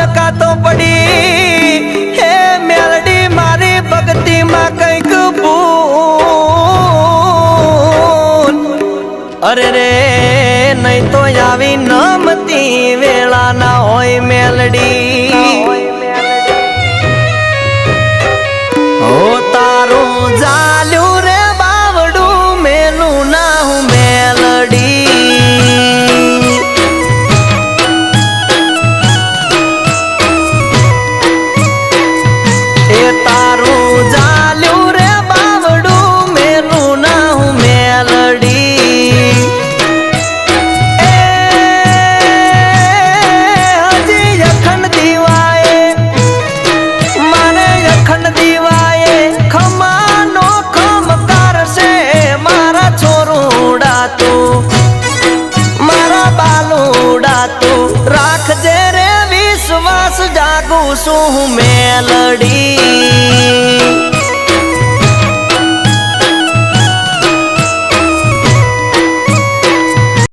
નકાતો પડી હે મેલડી મારી ભક્તિ માં કઈક ભૂલ અરે રે નહીં તો આવી નમતી વેળા ના હોય મેલડી ઓ તારું જાલ્યું રે બાવડું મેલું ના હું મેલડી એ તારું જાલ્યું રે બાવડું મેલું ના હું મેલડી હજી અખંડ દીવાએ મારે અખંડ દીવાએ ખમાનો ખમકાર છે મારા છોરુડા તું મારા બાલુડા તું રાખજે રે વિશ્વાસ જાગું છું મેલડી